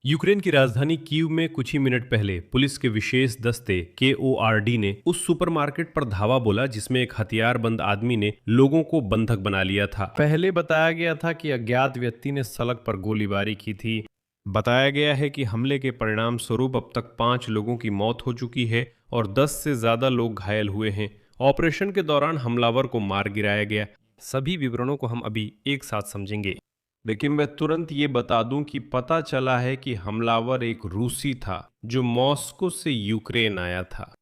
Ukraine की राजधानी Kyiv में कुछ ही मिनट पहले पुलिस के विशेष दस्ते KORD ने उस सुपरमार्केट पर धावा बोला जिसमें एक हथियारबंद आदमी ने लोगों को बंधक बना लिया था। पहले बताया गया था कि अज्ञात व्यक्ति ने सड़क पर गोलीबारी की थी। बताया गया है कि हमले के परिणाम स्वरूप अब तक 5 लोगों की मौत हो चुकी है और 10 से ज्यादा लोग घायल हुए हैं। ऑपरेशन के दौरान हमलावर को मार गिराया गया। सभी विवरणों को हम अभी एक साथ समझेंगे, लेकिन मैं तुरंत ये बता दूं कि पता चला है कि हमलावर एक रूसी था जो मॉस्को से यूक्रेन आया था।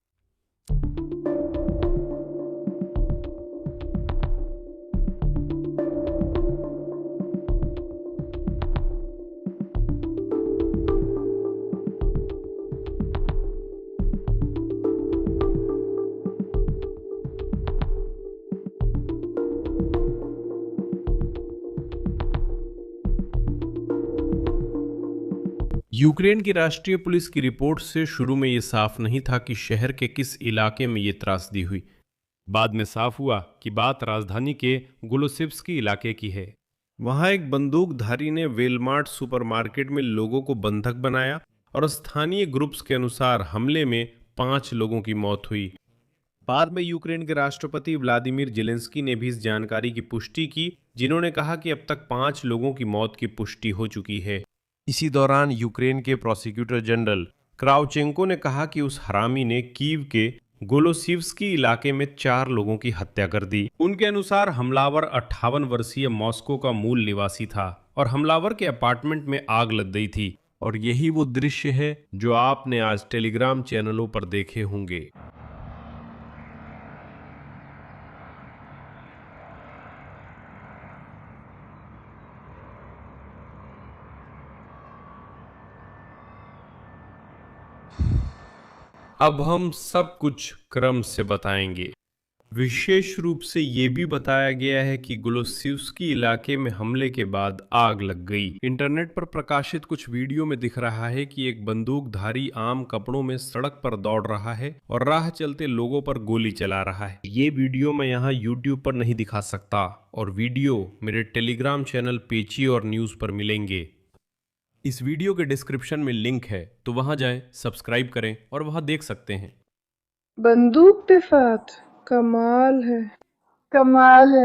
यूक्रेन की राष्ट्रीय पुलिस की रिपोर्ट से शुरू में ये साफ नहीं था कि शहर के किस इलाके में ये त्रासदी हुई। बाद में साफ हुआ कि बात राजधानी के गुलोसिव्स्की इलाके की है। वहां एक बंदूकधारी ने वेलमार्ट सुपरमार्केट में लोगों को बंधक बनाया और स्थानीय ग्रुप्स के अनुसार हमले में 5 लोगों की मौत हुई। बाद में यूक्रेन के राष्ट्रपति व्लादिमीर जेलेंस्की ने भी इस जानकारी की पुष्टि की, जिन्होंने कहा कि अब तक 5 लोगों की मौत की पुष्टि हो चुकी है। इसी दौरान यूक्रेन के प्रोसिक्यूटर जनरल क्राउचेंको ने कहा कि उस हरामी ने कीव के गोलोसिव्स्की इलाके में 4 लोगों की हत्या कर दी। उनके अनुसार हमलावर 58 वर्षीय मॉस्को का मूल निवासी था और हमलावर के अपार्टमेंट में आग लग गई थी। और यही वो दृश्य है जो आपने आज टेलीग्राम चैनलों पर देखे होंगे। अब हम सब कुछ क्रम से बताएंगे। विशेष रूप से ये भी बताया गया है कि गुलोसिव्स्की इलाके में हमले के बाद आग लग गई। इंटरनेट पर प्रकाशित कुछ वीडियो में दिख रहा है कि एक बंदूकधारी आम कपड़ों में सड़क पर दौड़ रहा है और राह चलते लोगों पर गोली चला रहा है। ये वीडियो मैं यहाँ YouTube पर नहीं दिखा सकता और वीडियो मेरे टेलीग्राम चैनल पेची और न्यूज़ पर मिलेंगे। इस वीडियो के डिस्क्रिप्शन में लिंक है, तो वहां जाएं, सब्सक्राइब करें और वहां देख सकते हैं। बंदूक पे फात कमाल है, कमाल है,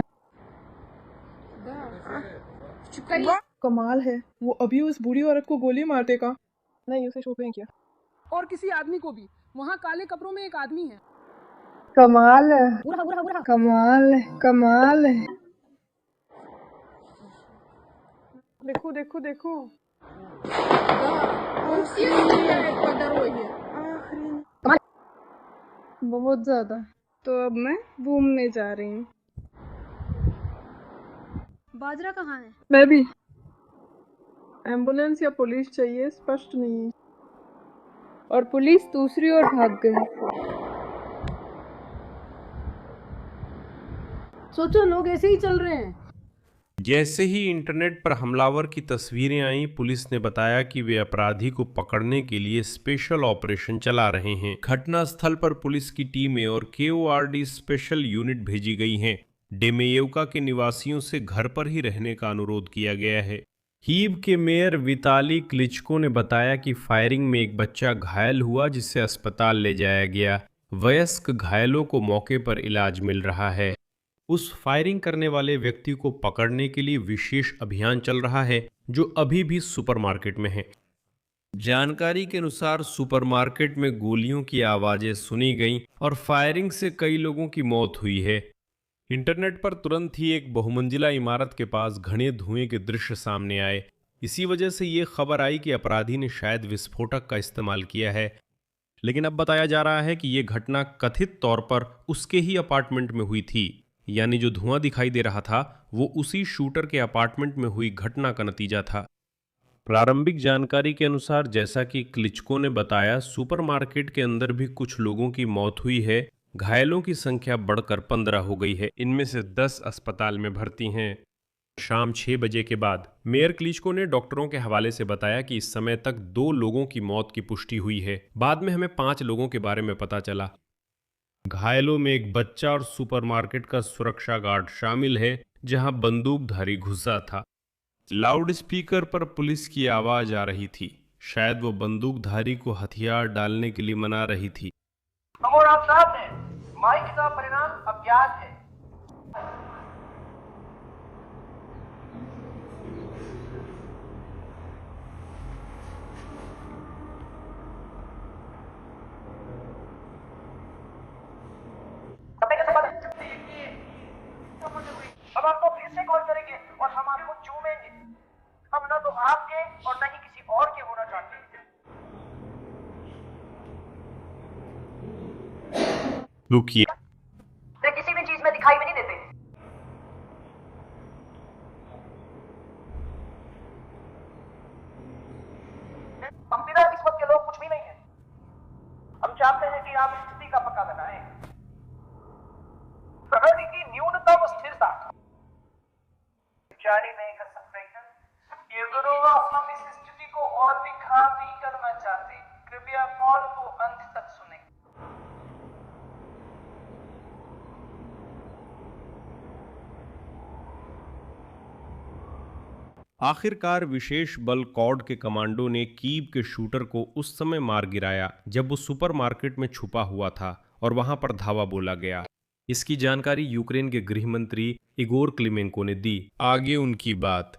कमाल है। वो अभी उस बूढ़ी औरत को गोली मार देगा। नहीं, उसे शूट किया। और किसी आदमी को भी। वहाँ काले कपड़ों में एक आदमी है। कमाल है, कमाल है, कमाल है। देखो देखो देखो। बहुत ज्यादा। तो अब मैं घूमने जा रही हूँ। बाजरा कहाँ है? मैं भी। एम्बुलेंस या पुलिस चाहिए, स्पष्ट नहीं है। और पुलिस दूसरी ओर भाग गई। सोचो, लोग ऐसे ही चल रहे हैं। जैसे ही इंटरनेट पर हमलावर की तस्वीरें आईं, पुलिस ने बताया कि वे अपराधी को पकड़ने के लिए स्पेशल ऑपरेशन चला रहे हैं। घटनास्थल पर पुलिस की टीमें और KORD स्पेशल यूनिट भेजी गई हैं। डेमेयेवका के निवासियों से घर पर ही रहने का अनुरोध किया गया है। कीव के मेयर विताली क्लिचको ने बताया कि फायरिंग में एक बच्चा घायल हुआ, जिसे अस्पताल ले जाया गया। वयस्क घायलों को मौके पर इलाज मिल रहा है। उस फायरिंग करने वाले व्यक्ति को पकड़ने के लिए विशेष अभियान चल रहा है, जो अभी भी सुपरमार्केट में है। जानकारी के अनुसार सुपरमार्केट में गोलियों की आवाजें सुनी गईं और फायरिंग से कई लोगों की मौत हुई है। इंटरनेट पर तुरंत ही एक बहुमंजिला इमारत के पास घने धुएं के दृश्य सामने आए। इसी वजह से ये खबर आई कि अपराधी ने शायद विस्फोटक का इस्तेमाल किया है। लेकिन अब बताया जा रहा है कि ये घटना कथित तौर पर उसके ही अपार्टमेंट में हुई थी, यानी जो धुआं दिखाई दे रहा था वो उसी शूटर के अपार्टमेंट में हुई घटना का नतीजा था। प्रारंभिक जानकारी के अनुसार, जैसा कि क्लिचको ने बताया, सुपरमार्केट के अंदर भी कुछ लोगों की मौत हुई है। घायलों की संख्या बढ़कर 15 हो गई है। इनमें से 10 अस्पताल में भर्ती हैं। शाम 6 बजे के बाद मेयर क्लिचको ने डॉक्टरों के हवाले से बताया कि इस समय तक 2 लोगों की मौत की पुष्टि हुई है। बाद में हमें 5 लोगों के बारे में पता चला। घायलों में एक बच्चा और सुपरमार्केट का सुरक्षा गार्ड शामिल है, जहां बंदूकधारी घुसा था। लाउड स्पीकर पर पुलिस की आवाज आ रही थी। शायद वो बंदूकधारी को हथियार डालने के लिए मना रही थी। हम और आप साथ हैं। माइक का परिणाम अज्ञात है। हम आपको फिर से कॉल करेंगे और हम आपको चूमेंगे। हम ना तो आपके और ना ही किसी और के होना चाहते हैं। रुकिए, वे किसी भी चीज में दिखाई भी नहीं देते। हम बिना किस्मत के लोग कुछ भी नहीं है। हम चाहते हैं कि आप स्थिति का पता लगाएं। प्रकृति की न्यूनतम स्थिरता जारी नहीं कर सकते। ये जरूर हम इस स्थिति को और भी खराब नहीं करना चाहते। कृपया कॉल को अंत तक सुनें। आखिरकार विशेष बल कॉड के कमांडो ने कीव के शूटर को उस समय मार गिराया जब वो सुपरमार्केट में छुपा हुआ था और वहां पर धावा बोला गया। इसकी जानकारी यूक्रेन के गृह मंत्री इगोर क्लिमेंको ने दी। आगे उनकी बात।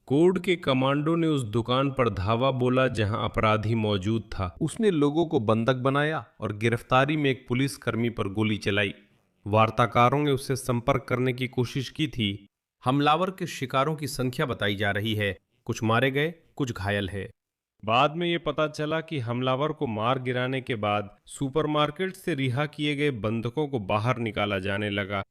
कोड के कमांडो ने उस दुकान पर धावा बोला जहां अपराधी मौजूद था। उसने लोगों को बंधक बनाया और गिरफ्तारी में एक पुलिसकर्मी पर गोली चलाई। वार्ताकारों ने उससे संपर्क करने की कोशिश की थी। हमलावर के शिकारों की संख्या बताई जा रही है। कुछ मारे गए, कुछ घायल है। बाद में ये पता चला कि हमलावर को मार गिराने के बाद सुपरमार्केट से रिहा किए गए बंधकों को बाहर निकाला जाने लगा।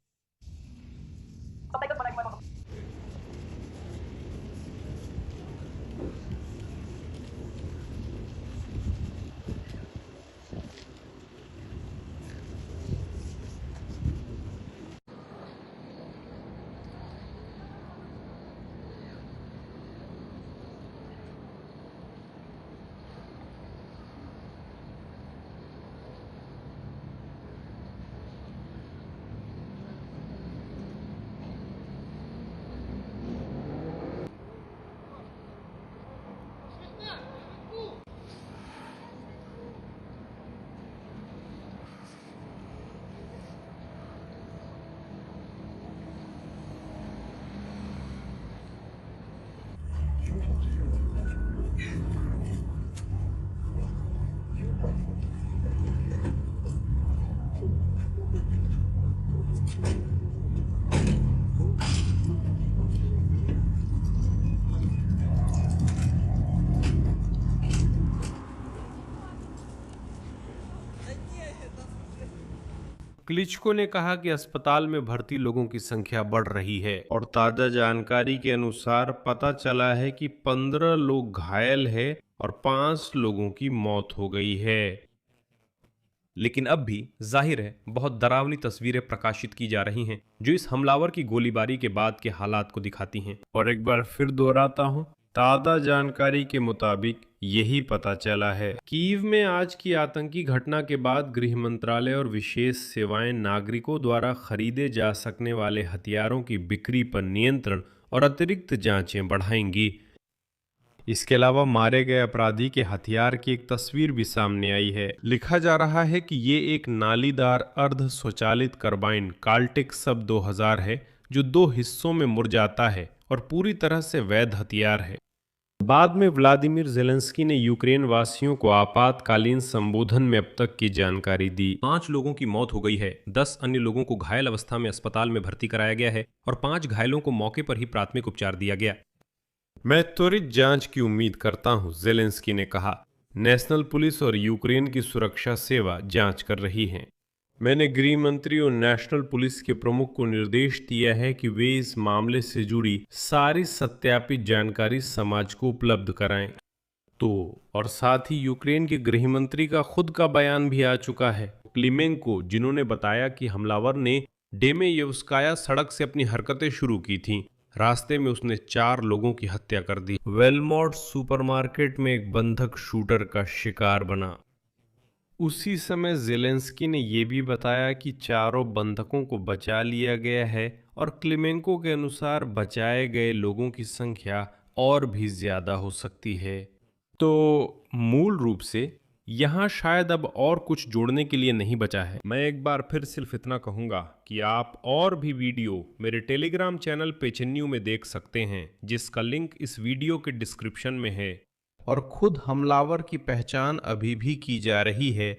क्लिचको ने कहा कि अस्पताल में भर्ती लोगों की संख्या बढ़ रही है और ताजा जानकारी के अनुसार पता चला है कि 15 लोग घायल हैं और 5 लोगों की मौत हो गई है। लेकिन अब भी जाहिर है बहुत डरावनी तस्वीरें प्रकाशित की जा रही हैं जो इस हमलावर की गोलीबारी के बाद के हालात को दिखाती हैं। और एक बार फिर दोहराता हूं, ताज़ा जानकारी के मुताबिक यही पता चला है। कीव में आज की आतंकी घटना के बाद गृह मंत्रालय और विशेष सेवाएं नागरिकों द्वारा खरीदे जा सकने वाले हथियारों की बिक्री पर नियंत्रण और अतिरिक्त जांचें बढ़ाएंगी। इसके अलावा मारे गए अपराधी के हथियार की एक तस्वीर भी सामने आई है। लिखा जा रहा है कि ये एक नालीदार अर्ध स्वचालित कार्बाइन काल्टिक सब 2000 है जो 2 हिस्सों में मुड़ जाता है और पूरी तरह से वैध हथियार है। बाद में व्लादिमीर ज़ेलेंस्की ने यूक्रेन वासियों को आपातकालीन संबोधन में अब तक की जानकारी दी। 5 लोगों की मौत हो गई है, 10 अन्य लोगों को घायल अवस्था में अस्पताल में भर्ती कराया गया है और 5 घायलों को मौके पर ही प्राथमिक उपचार दिया गया। मैं त्वरित जांच की उम्मीद करता हूं, ज़ेलेंस्की ने कहा। नेशनल पुलिस और यूक्रेन की सुरक्षा सेवा जांच कर रही हैं। मैंने गृह मंत्री और नेशनल पुलिस के प्रमुख को निर्देश दिया है कि वे इस मामले से जुड़ी सारी सत्यापित जानकारी समाज को उपलब्ध कराएं। और साथ ही यूक्रेन के गृह मंत्री का खुद का बयान भी आ चुका है, क्लिमेंको, जिन्होंने बताया कि हमलावर ने डेमेयेवस्काया सड़क से अपनी हरकतें शुरू की थीं। रास्ते में उसने 4 लोगों की हत्या कर दी। वेलमोर्ट सुपरमार्केट में एक बंधक शूटर का शिकार बना। उसी समय ज़ेलेंस्की ने यह भी बताया कि 4 बंधकों को बचा लिया गया है और क्लिमेंको के अनुसार बचाए गए लोगों की संख्या और भी ज्यादा हो सकती है। तो मूल रूप से यहाँ शायद अब और कुछ जोड़ने के लिए नहीं बचा है। मैं एक बार फिर सिर्फ इतना कहूँगा कि आप और भी वीडियो मेरे टेलीग्राम चैनल पेचन्यू में देख सकते हैं, जिसका लिंक इस वीडियो के डिस्क्रिप्शन में है। और खुद हमलावर की पहचान अभी भी की जा रही है।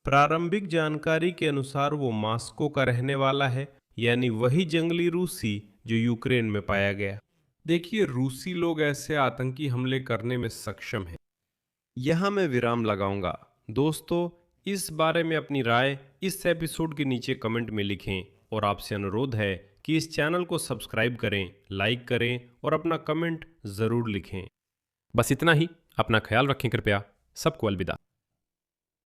प्रारंभिक जानकारी के अनुसार वो मॉस्को का रहने वाला है, यानी वही जंगली रूसी जो यूक्रेन में पाया गया। देखिए, रूसी लोग ऐसे आतंकी हमले करने में सक्षम हैं। यहाँ मैं विराम लगाऊंगा। दोस्तों, इस बारे में अपनी राय इस एपिसोड के नीचे कमेंट में लिखें और आपसे अनुरोध है कि इस चैनल को सब्सक्राइब करें, लाइक करें और अपना कमेंट ज़रूर लिखें। बस इतना ही। अपना ख्याल रखें कृपया। सबको अलविदा।